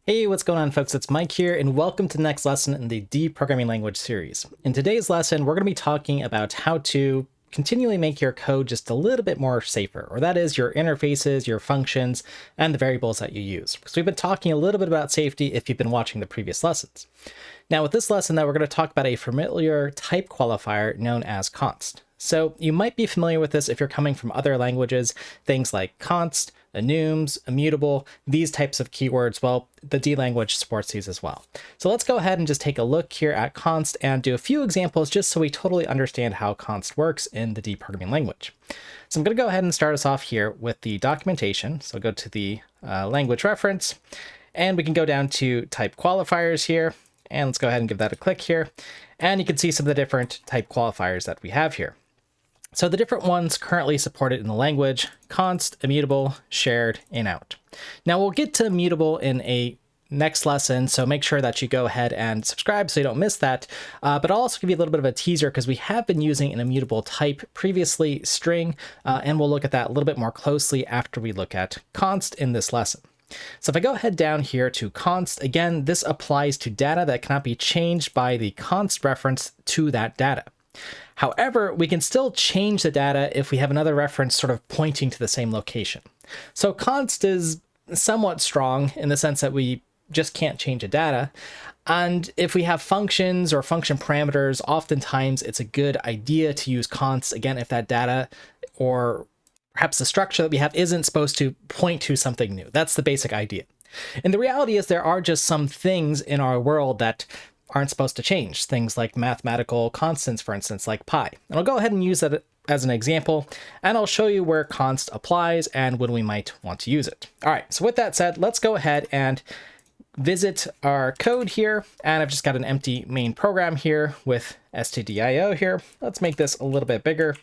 Hey, what's going on, folks? It's Mike here, and welcome to the next lesson in the D programming language series. In today's lesson, we're going to be talking about how to continually make your code just a little bit more safer, or that is your interfaces, your functions, and the variables that you use. Because we've been talking a little bit about safety if you've been watching the previous lessons. Now, with this lesson, though, we're going to talk about a familiar type qualifier known as const. So you might be familiar with this if you're coming from other languages, things like const, enums, immutable, these types of keywords. Well, the D language supports these as well. So let's go ahead and just take a look here at const and do a few examples just so we totally understand how const works in the D programming language. So I'm going to go ahead and start us off here with the documentation. So go to the language reference, and we can go down to type qualifiers here. And let's go ahead and give that a click here. And you can see some of the different type qualifiers that we have here. So the different ones currently supported in the language: const, immutable, shared, and out. Now we'll get to immutable in a next lesson, so make sure that you go ahead and subscribe so you don't miss that. But I'll also give you a little bit of a teaser because we have been using an immutable type previously, string, and we'll look at that a little bit more closely after we look at const in this lesson. So if I go ahead down here to const, again, this applies to data that cannot be changed by the const reference to that data. However, we can still change the data if we have another reference sort of pointing to the same location. So const is somewhat strong in the sense that we just can't change the data. And if we have functions or function parameters, oftentimes it's a good idea to use const, again, if that data or perhaps the structure that we have isn't supposed to point to something new. That's the basic idea. And the reality is there are just some things in our world that aren't supposed to change. Things like mathematical constants, for instance, like pi. And I'll go ahead and use that as an example, and I'll show you where const applies and when we might want to use it. All right, so with that said, let's go ahead and visit our code here. And I've just got an empty main program here with stdio here. Let's make this a little bit bigger,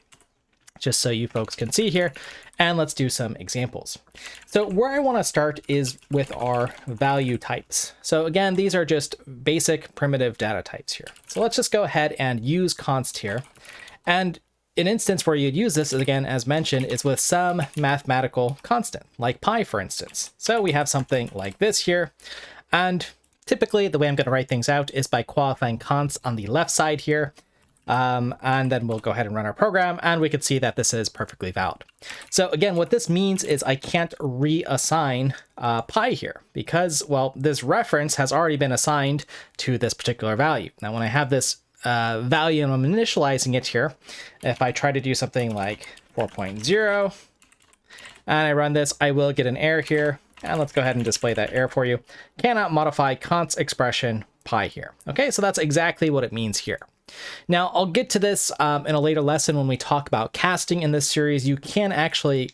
just so you folks can see here, and let's do some examples. So where I want to start is with our value types. So again, these are just basic primitive data types here. So let's just go ahead and use const here. And an instance where you'd use this, again, as mentioned, is with some mathematical constant, like pi, for instance. So we have something like this here. And typically the way I'm going to write things out is by qualifying const on the left side here. And then we'll go ahead and run our program, and we can see that this is perfectly valid. So again, what this means is I can't reassign pi here because, well, this reference has already been assigned to this particular value. Now, when I have this value and I'm initializing it here, if I try to do something like 4.0 and I run this, I will get an error here. And let's go ahead and display that error for you. Cannot modify const expression pi here. Okay, so that's exactly what it means here. Now, I'll get to this in a later lesson when we talk about casting in this series. You can actually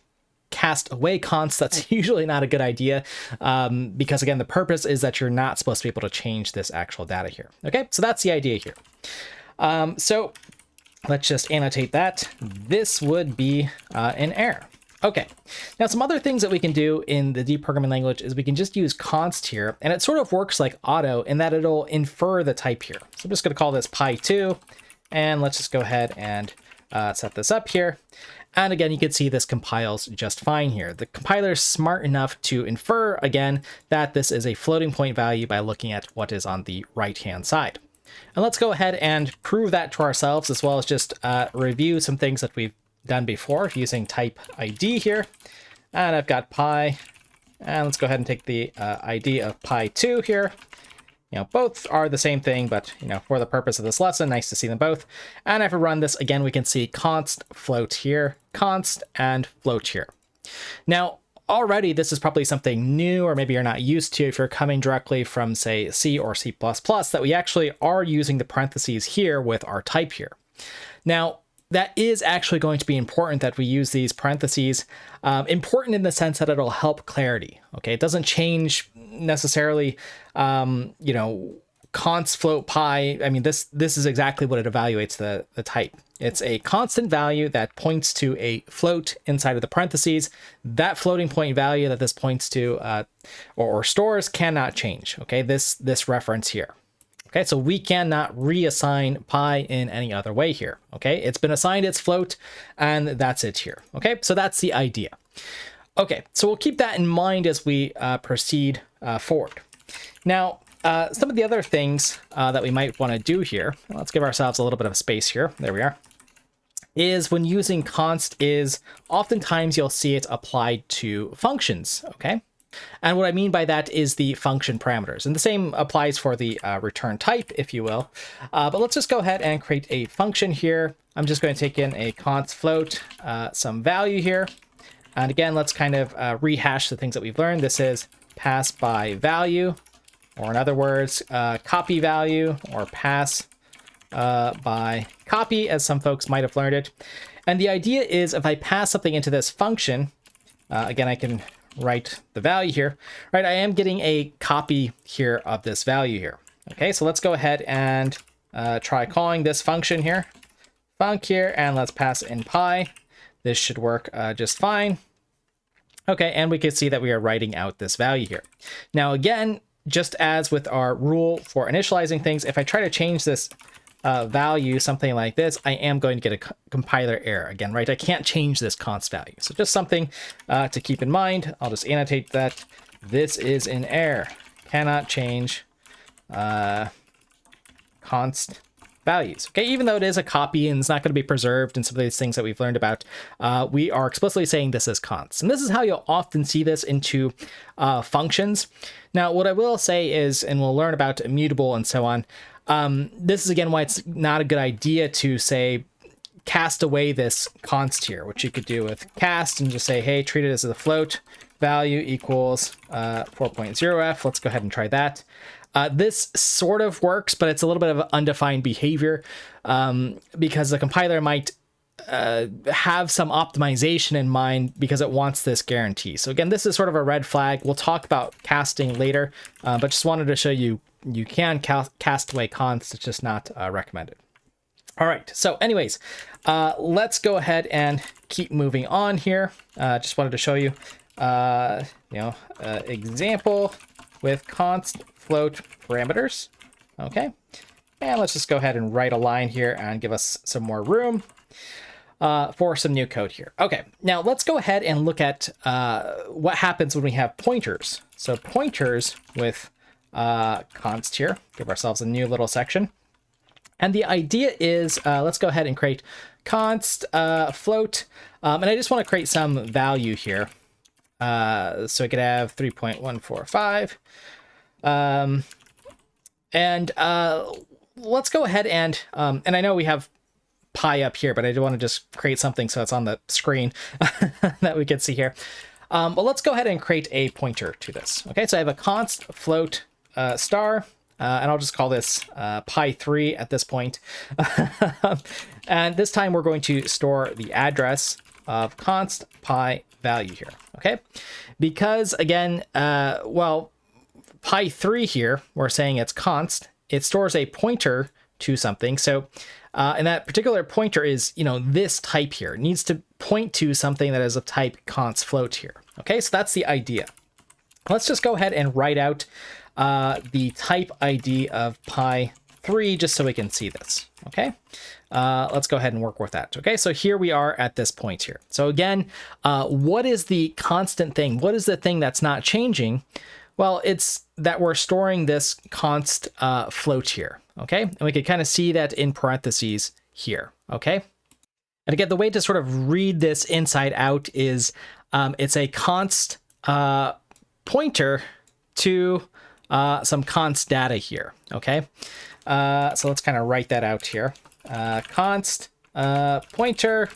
cast away const. That's usually not a good idea because, again, the purpose is that you're not supposed to be able to change this actual data here. Okay, so that's the idea here. So let's just annotate that. This would be an error. Okay, now some other things that we can do in the D programming language is we can just use const here, and it sort of works like auto in that it'll infer the type here. So I'm just going to call this pi2, and let's just go ahead and set this up here. And again, you can see this compiles just fine here. The compiler is smart enough to infer, again, that this is a floating point value by looking at what is on the right-hand side. And let's go ahead and prove that to ourselves, as well as just review some things that we've done before using type ID here. And I've got pi, and let's go ahead and take the ID of pi2 here. You know, both are the same thing, but, you know, for the purpose of this lesson, nice to see them both. And if we run this again, we can see const float here, const and float here. Now, already this is probably something new, or maybe you're not used to if you're coming directly from, say, C or C++, that we actually are using the parentheses here with our type here. Now, that is actually going to be important that we use these parentheses. Important in the sense that it'll help clarity. Okay, it doesn't change necessarily, you know, const float pi. I mean, this is exactly what it evaluates the type. It's a constant value that points to a float inside of the parentheses. That floating point value that this points to or stores cannot change. Okay, this reference here. Okay, so we cannot reassign pi in any other way here. Okay, it's been assigned its float, and that's it here. Okay, so that's the idea. Okay, so we'll keep that in mind as we proceed forward. Now, some of the other things that we might want to do here, let's give ourselves a little bit of space here. There we are. Is when using const is oftentimes you'll see it applied to functions, okay? And what I mean by that is the function parameters. And the same applies for the return type, if you will. But let's just go ahead and create a function here. I'm just going to take in a const float, some value here. And again, let's kind of rehash the things that we've learned. This is pass by value, or in other words, copy value, or pass by copy, as some folks might have learned it. And the idea is if I pass something into this function, again, I can write the value here, right? I am getting a copy here of this value here. Okay, so let's go ahead and try calling this function here, func here, and let's pass in pi. This should work just fine. Okay, and we can see that we are writing out this value here. Now, again, just as with our rule for initializing things, if I try to change this value, something like this, I am going to get a compiler error again, right? I can't change this const value. So just something to keep in mind. I'll just annotate that this is an error. Cannot change const values. Okay, even though it is a copy and it's not going to be preserved and some of these things that we've learned about, we are explicitly saying this is const. And this is how you'll often see this into functions. Now, what I will say is, and we'll learn about immutable and so on, this is again why it's not a good idea to say cast away this const here, which you could do with cast and just say, hey, treat it as a float, value equals 4.0f. Let's go ahead and try that. This sort of works, but it's a little bit of undefined behavior because the compiler might have some optimization in mind because it wants this guarantee. So again, this is sort of a red flag. We'll talk about casting later, but just wanted to show you can cast away const. It's just not recommended. All right. So anyways, let's go ahead and keep moving on here. Just wanted to show you, example with const float parameters. Okay. And let's just go ahead and write a line here and give us some more room for some new code here. Okay. Now let's go ahead and look at what happens when we have pointers. So pointers with const here, give ourselves a new little section. And the idea is, let's go ahead and create const float. And I just want to create some value here. So I could have 3.145. Let's go ahead and I know we have pi up here, but I do want to just create something so it's on the screen that we can see here. But let's go ahead and create a pointer to this. Okay, so I have a const float star, and I'll just call this pi3 at this point. And this time we're going to store the address of const pi value here. Okay, because again, pi3 here, we're saying it's const. It stores a pointer to something. So, and that particular pointer is, this type here. It needs to point to something that is of type const float here. Okay, so that's the idea. Let's just go ahead and write out the type ID of pi3 just so we can see this. Okay, let's go ahead and work with that. Okay, so here we are at this point here. So again, what is the constant thing? What is the thing that's not changing? Well, it's that we're storing this const float here. Okay, and we can kind of see that in parentheses here. Okay, and again, the way to sort of read this inside out is it's a const pointer to some const data here. Okay, so let's kind of write that out here. Const pointer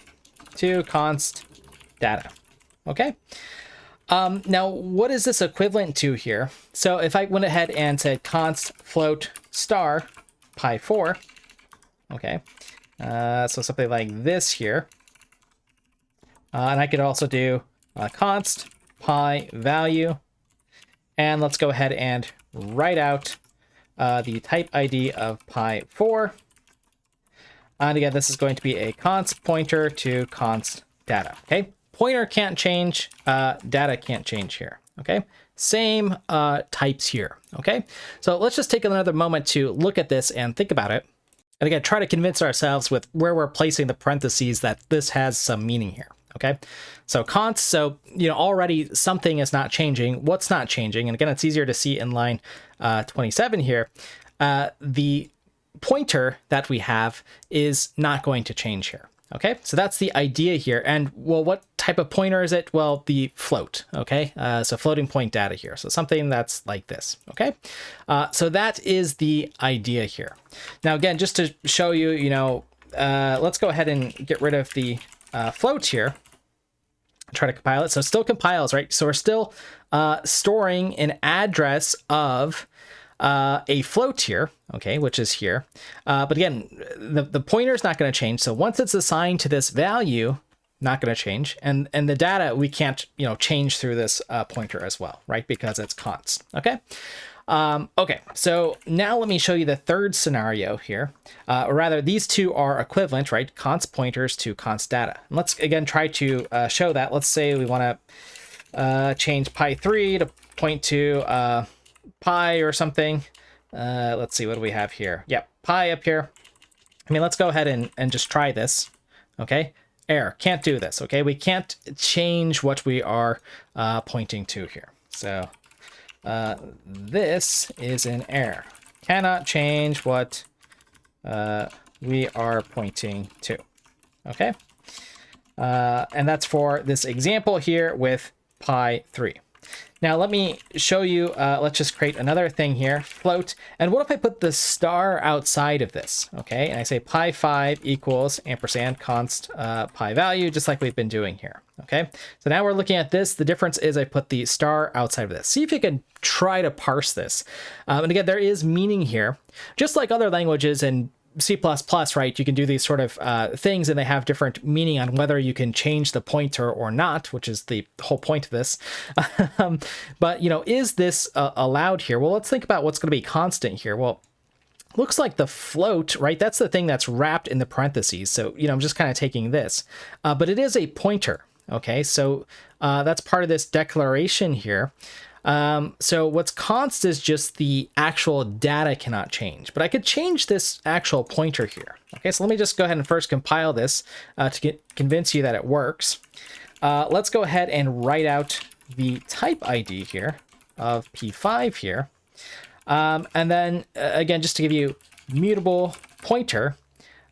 to const data. Okay. Now, what is this equivalent to here? So if I went ahead and said const float star pi4, okay, so something like this here, and I could also do const pi value, and let's go ahead and write out the type ID of pi4, and again, this is going to be a const pointer to const data. Okay. Pointer can't change, data can't change here, okay? Same types here, okay? So let's just take another moment to look at this and think about it. And again, try to convince ourselves with where we're placing the parentheses that this has some meaning here, Okay, so const, so, already something is not changing. What's not changing? And again, it's easier to see in line 27 here. The pointer that we have is not going to change here. Okay, so that's the idea here. And well, what type of pointer is it? Well, the float. Okay, so floating point data here. So something that's like this. Okay, so that is the idea here. Now, again, just to show you, let's go ahead and get rid of the float here. Try to compile it. So it still compiles, right? So we're still storing an address of a float here, okay, which is here. But again, the pointer is not going to change. So once it's assigned to this value, not going to change. And the data, we can't, change through this pointer as well, right? Because it's const, okay? Okay, so now let me show you the third scenario here. Or rather, these two are equivalent, right? Const pointers to const data. And let's, again, try to show that. Let's say we want to change pi3 to point to pi or something. Let's see, what do we have here? Yep, pi up here. I mean, let's go ahead and just try this. Okay, error, can't do this. Okay, we can't change what we are pointing to here. So this is an error. Cannot change what we are pointing to. Okay, and that's for this example here with pi3. Now let me show you, let's just create another thing here, float. And what if I put the star outside of this? Okay, and I say pi5 equals ampersand const pi value, just like we've been doing here. Okay, so now we're looking at this. The difference is I put the star outside of this. See if you can try to parse this. And again, there is meaning here, just like other languages and C++, right? You can do these sort of things, and they have different meaning on whether you can change the pointer or not, which is the whole point of this. But, is this allowed here? Well, let's think about what's going to be constant here. Well, looks like the float, right? That's the thing that's wrapped in the parentheses. So, I'm just kind of taking this, but it is a pointer. Okay, so that's part of this declaration here. So what's const is just the actual data cannot change, but I could change this actual pointer here. Okay, so let me just go ahead and first compile this to convince you that it works. Let's go ahead and write out the type ID here of P5 here. And then again, just to give you mutable pointer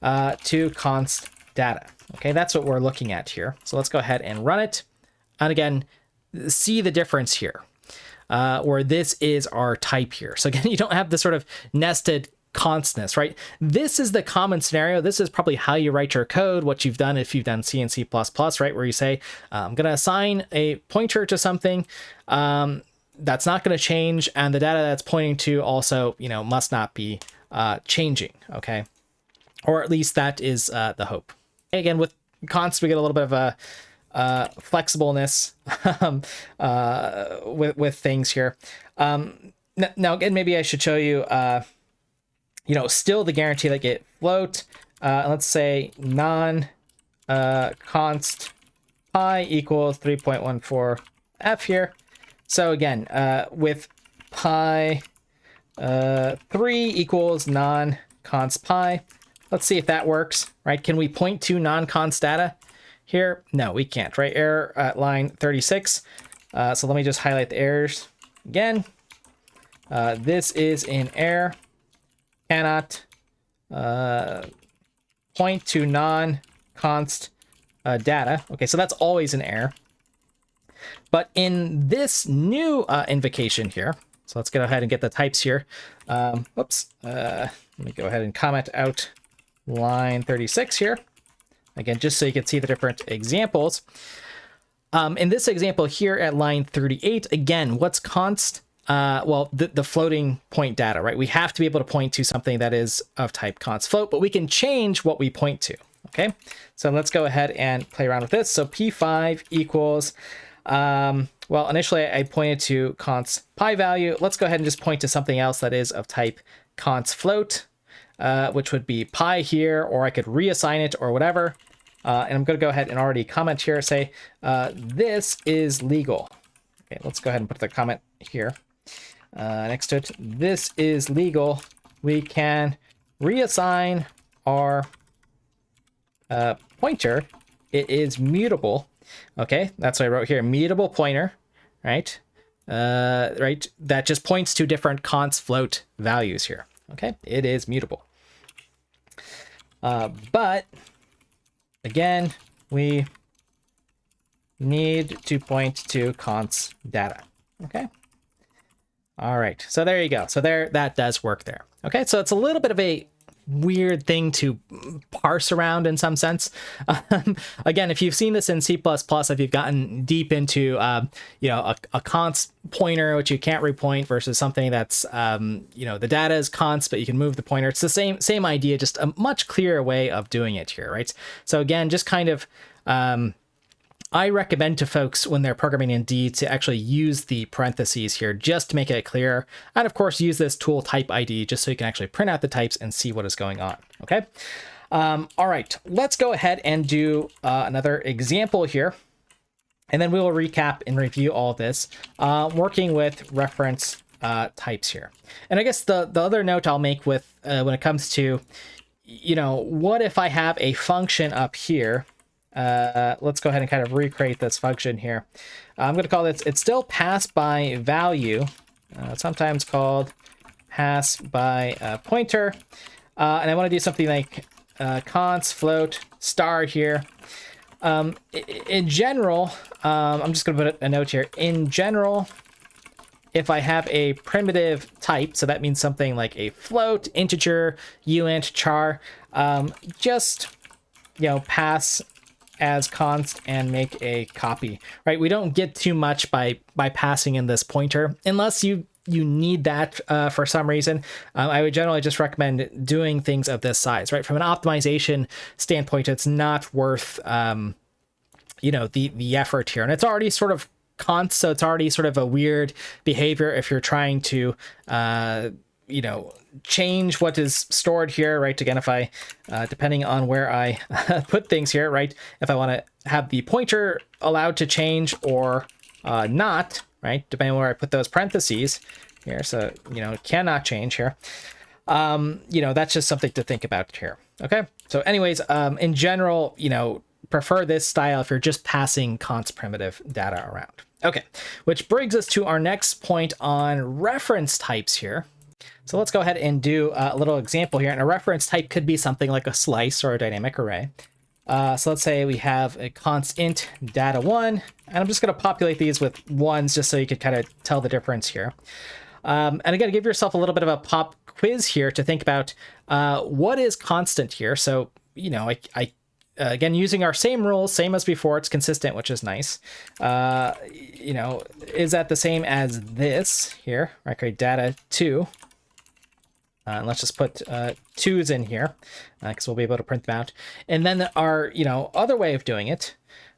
to const data. Okay, that's what we're looking at here. So let's go ahead and run it. And again, see the difference here. Where this is our type here. So again, you don't have this sort of nested constness, right? This is the common scenario. This is probably how you write your code, what you've done if you've done C and C++, right? Where you say, I'm going to assign a pointer to something that's not going to change, and the data that's pointing to also, must not be changing, okay? Or at least that is the hope. Again, with const, we get a little bit of a flexibleness with things here. Now again, maybe I should show you, still the guarantee that get float. Let's say const pi equals 3.14 f here. So again, with pi 3 equals const pi. Let's see if that works, right? Can we point to const data? Here, no, we can't, right? Error at line 36. So let me just highlight the errors again. This is an error. Cannot point to const data. Okay, so that's always an error. But in this new invocation here, so let's go ahead and get the types here. Whoops. Let me go ahead and comment out line 36 here. Again, just so you can see the different examples. In this example here at line 38, again, what's const? Well, the floating point data, right? We have to be able to point to something that is of type const float, but we can change what we point to, okay? So let's go ahead and play around with this. So P5 equals, well, initially I pointed to const pi value. Let's go ahead and just point to something else that is of type const float, which would be pi here, or I could reassign it or whatever. And I'm going to go ahead and already comment here, say, this is legal. Okay, let's go ahead and put the comment here next to it. This is legal. We can reassign our pointer it is mutable. Okay, that's what I wrote here, mutable pointer, right? Right, that just points to different const float values here. Okay, it is mutable. But again, we need to point to const data. Okay. All right, so there you go. So there, that does work there. Okay, so it's a little bit of a weird thing to parse around in some sense. Again, if you've seen this in C++, if you've gotten deep into, you know, a const pointer, which you can't repoint, versus something that's, you know, the data is const, but you can move the pointer. It's the same idea, just a much clearer way of doing it here, right? So again, just kind of, I recommend to folks when they're programming in D to actually use the parentheses here just to make it clear. And of course, use this tool type ID just so you can actually print out the types and see what is going on. Okay. All right, let's go ahead and do another example here. And then we will recap and review all of this, working with reference types here. And I guess the other note I'll make with when it comes to, you know, what if I have a function up here? Let's go ahead and kind of recreate this function here. I'm going to call this, it's still pass by value, sometimes called pass by pointer. And I want to do something like const float star here. In general, I'm just going to put a note here. In general, if I have a primitive type, so that means something like a float, integer, uint, char, just, you know, pass as const and make a copy, right? We don't get too much by passing in this pointer unless you need that for some reason. I would generally just recommend doing things of this size, right? From an optimization standpoint, it's not worth, you know, the effort here. And it's already sort of const, so it's already sort of a weird behavior if you're trying to, you know, change what is stored here, right? Again, if I, depending on where I put things here, right? If I want to have the pointer allowed to change or not, right? Depending on where I put those parentheses here. So, you know, it cannot change here. You know, that's just something to think about here. Okay. So anyways, in general, you know, prefer this style if you're just passing const primitive data around. Okay. Which brings us to our next point on reference types here. So let's go ahead and do a little example here. And a reference type could be something like a slice or a dynamic array. So let's say we have a const int data1, and I'm just going to populate these with ones just so you could kind of tell the difference here. And again, give yourself a little bit of a pop quiz here to think about what is constant here. So, you know, again, using our same rules, same as before, it's consistent, which is nice. You know, is that the same as this here? Okay, data2. And let's just put 2's in here because we'll be able to print them out. And then our, you know, other way of doing it,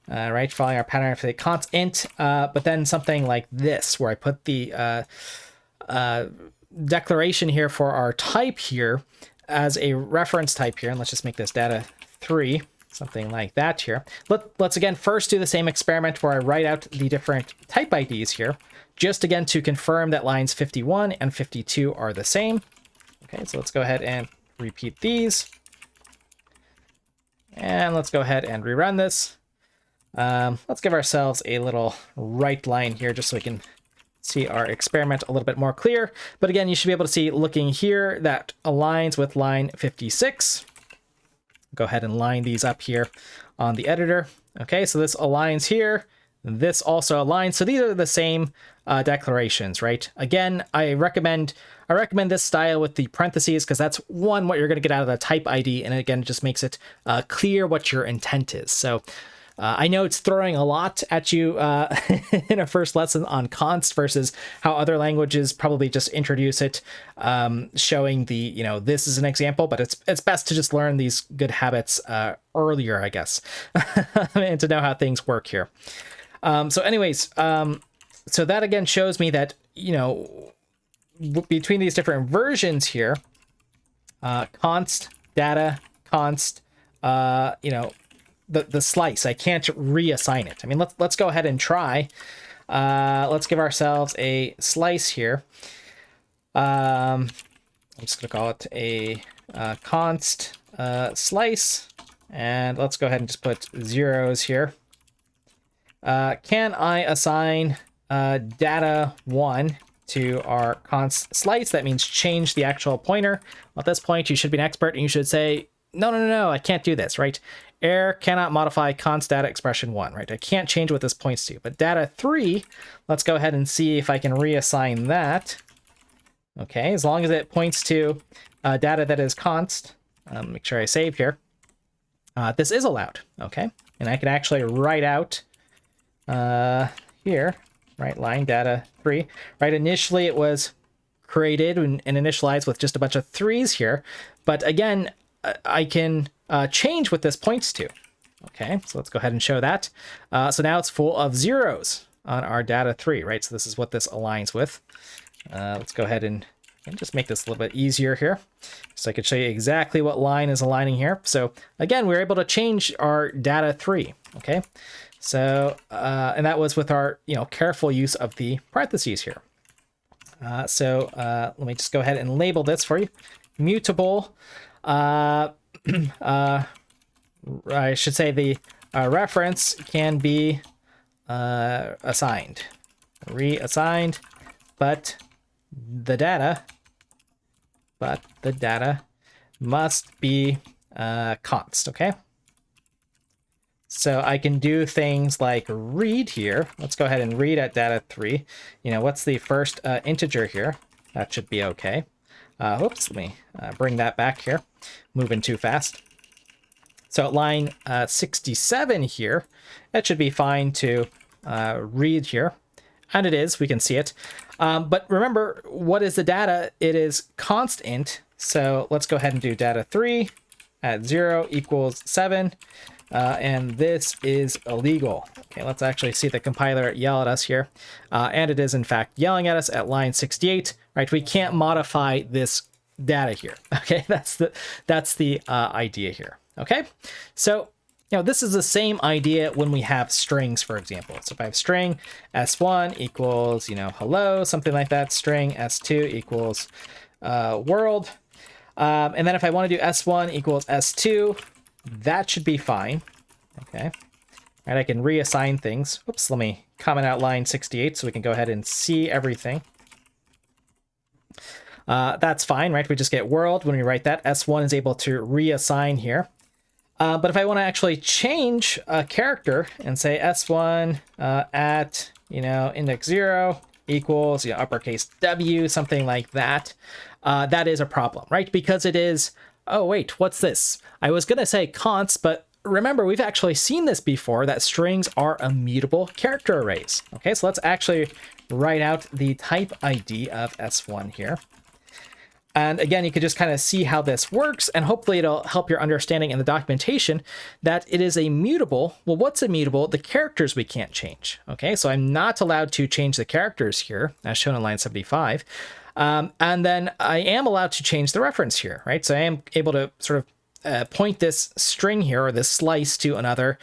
right, following our pattern for the const int, but then something like this, where I put the declaration here for our type here as a reference type here. And let's just make this data3, something like that here. Let's again first do the same experiment where I write out the different type IDs here, just again to confirm that lines 51 and 52 are the same. Okay, so let's go ahead and repeat these. And let's go ahead and rerun this. Let's give ourselves a little right line here just so we can see our experiment a little bit more clear. But again, you should be able to see looking here that aligns with line 56. Go ahead and line these up here on the editor. Okay, so this aligns here. This also aligns. So these are the same declarations, right? Again, I recommend this style with the parentheses because that's one, what you're going to get out of the type ID. And again, it just makes it clear what your intent is. So I know it's throwing a lot at you in a first lesson on const versus how other languages probably just introduce it, showing the, you know, this is an example, but it's best to just learn these good habits earlier, I guess, and to know how things work here. So anyways, so that again shows me that, you know, between these different versions here, const, data, const, you know, the slice, I can't reassign it. I mean, let's go ahead and try. Let's give ourselves a slice here. I'm just gonna call it a const slice. And let's go ahead and just put zeros here. Can I assign data1 to our const slice? That means change the actual pointer. At this point, you should be an expert and you should say, no, I can't do this, right? Error cannot modify const data expression 1, right? I can't change what this points to. But data 3, let's go ahead and see if I can reassign that. Okay, as long as it points to data that is const, make sure I save here. This is allowed, okay? And I can actually write out here, right, line data 3, right? Initially it was created and initialized with just a bunch of 3s here, but again, I can change what this points to. Okay, so let's go ahead and show that. So now it's full of zeros on our data 3, right? So this is what this aligns with. Let's go ahead and just make this a little bit easier here, so I can show you exactly what line is aligning here. So again, we were able to change our data 3. Okay, so and that was with our careful use of the parentheses here. Let me just go ahead and label this for you. Mutable. I should say the reference can be reassigned, but the data must be const. Okay, so I can do things like read here. Let's go ahead and read at data 3. What's the first integer here? That should be okay. Oops, let me bring that back here. Moving too fast. So at line 67 here, that should be fine to read here. And it is, we can see it. But remember, what is the data? It is const int. So let's go ahead and do data 3 at 0 equals 7. And this is illegal. Okay, let's actually see the compiler yell at us here. And it is in fact yelling at us at line 68, right? We can't modify this data here. Okay, that's the idea here. Okay, so this is the same idea when we have strings, for example. So if I have string s1 equals hello, something like that, string s2 equals world, and then if I want to do s1 equals s2, that should be fine. Okay, and I can reassign things. Oops, let me comment out line 68 so we can go ahead and see everything. That's fine, right? We just get world when we write that. S1 is able to reassign here. But if I want to actually change a character and say S1 at index 0 equals uppercase W, something like that, that is a problem, right? Because it is, oh wait, what's this? I was gonna say const, but remember, we've actually seen this before, that strings are immutable character arrays. Okay, so let's actually write out the type ID of S1 here. And again, you can just kind of see how this works, and hopefully it'll help your understanding in the documentation that it is a mutable. Well, what's immutable? The characters we can't change. Okay, so I'm not allowed to change the characters here, as shown in line 75. And then I am allowed to change the reference here, right? So I am able to sort of point this string here, or this slice, to another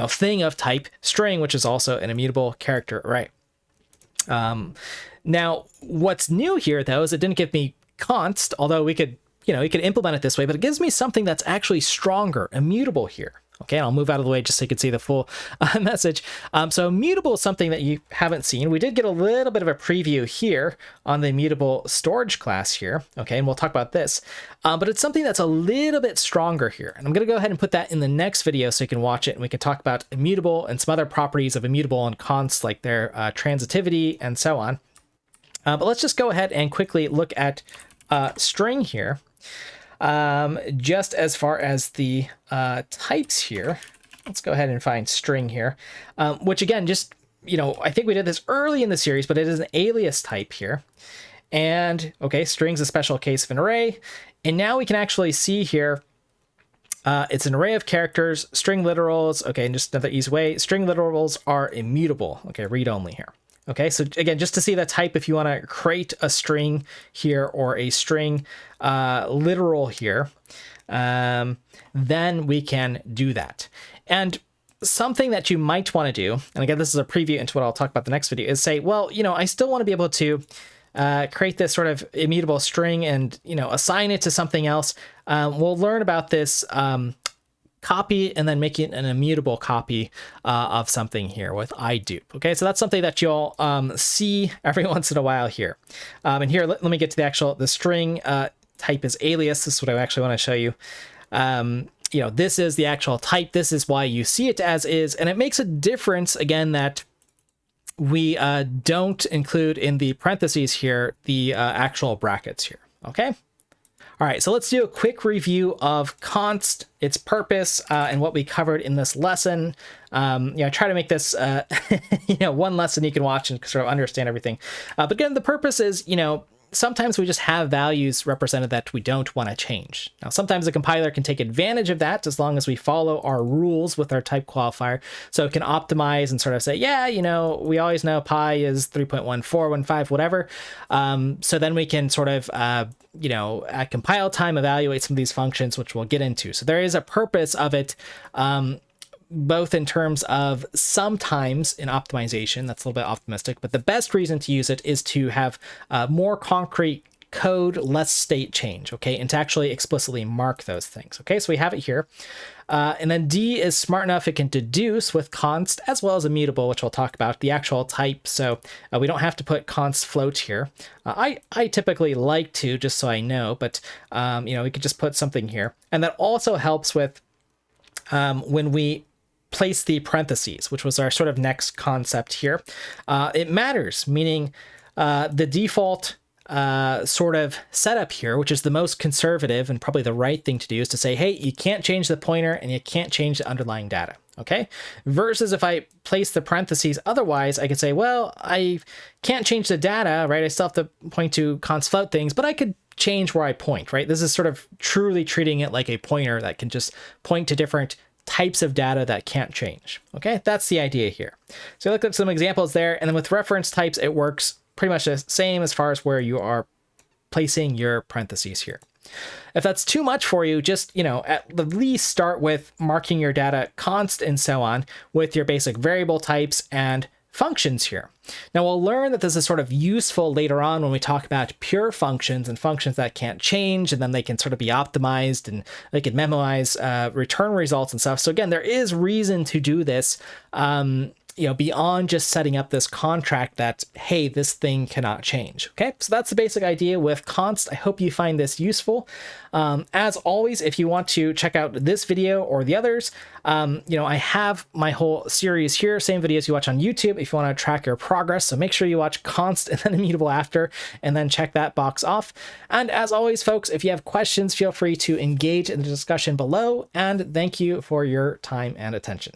thing of type string, which is also an immutable character array. Now, what's new here, though, is it didn't give me const, although we could, you could implement it this way, but it gives me something that's actually stronger, immutable here. Okay, and I'll move out of the way just so you can see the full message. So immutable is something that you haven't seen. We did get a little bit of a preview here on the immutable storage class here. Okay, and we'll talk about this. But it's something that's a little bit stronger here. And I'm going to go ahead and put that in the next video so you can watch it, and we can talk about immutable and some other properties of immutable and const, like their transitivity and so on. But let's just go ahead and quickly look at string here. Just as far as the types here, let's go ahead and find string here, which again, just, I think we did this early in the series, but it is an alias type here. And okay, string's a special case of an array. And now we can actually see here, it's an array of characters, string literals. Okay, and just another easy way, string literals are immutable. Okay, read only here. Okay, so again, just to see the type, if you want to create a string here or a string literal here, then we can do that. And something that you might want to do, and again, this is a preview into what I'll talk about the next video, is say, well, I still want to be able to create this sort of immutable string and, assign it to something else. We'll learn about this copy and then making an immutable copy of something here with idupe. Okay, so that's something that you'll see every once in a while here. And here, let me get to the string type is alias. This is what I actually want to show you. You know, this is the actual type. This is why you see it as is. And it makes a difference, again, that we don't include in the parentheses here the actual brackets here. Okay. All right, so let's do a quick review of const, its purpose, and what we covered in this lesson. You know, try to make this, you know, one lesson you can watch and sort of understand everything. But again, the purpose is, you know, sometimes we just have values represented that we don't want to change. Now, sometimes the compiler can take advantage of that as long as we follow our rules with our type qualifier. So it can optimize and sort of say, yeah, you know, we always know pi is 3.1415, whatever. So then we can sort of, you know, at compile time, evaluate some of these functions, which we'll get into. So there is a purpose of it, both in terms of sometimes in optimization, that's a little bit optimistic, but the best reason to use it is to have more concrete code, less state change, okay, and to actually explicitly mark those things. Okay, so we have it here. And then D is smart enough, it can deduce with const as well as immutable, which we'll talk about, the actual type. So we don't have to put const float here. I typically like to, just so I know, but you know, we could just put something here. And that also helps with when we place the parentheses, which was our sort of next concept here. It matters, meaning the default sort of setup here, which is the most conservative and probably the right thing to do, is to say, hey, you can't change the pointer and you can't change the underlying data. Okay, versus if I place the parentheses otherwise, I could say, well, I can't change the data, right? I still have to point to const float things, but I could change where I point, right? This is sort of truly treating it like a pointer that can just point to different types of data that can't change. Okay, that's the idea here. So look at some examples there, and then with reference types, it works pretty much the same as far as where you are placing your parentheses here. If that's too much for you, just, you know, at the least start with marking your data const and so on with your basic variable types and functions here. Now we'll learn that this is sort of useful later on when we talk about pure functions and functions that can't change, and then they can sort of be optimized and they can memorize return results and stuff. So again, there is reason to do this, you know, beyond just setting up this contract that, hey, this thing cannot change. Okay, so that's the basic idea with const. I hope you find this useful. As always, if you want to check out this video or the others, you know, I have my whole series here, same videos you watch on YouTube if you want to track your progress. So make sure you watch const and then immutable after, and then check that box off. And as always, folks, if you have questions, feel free to engage in the discussion below. And thank you for your time and attention.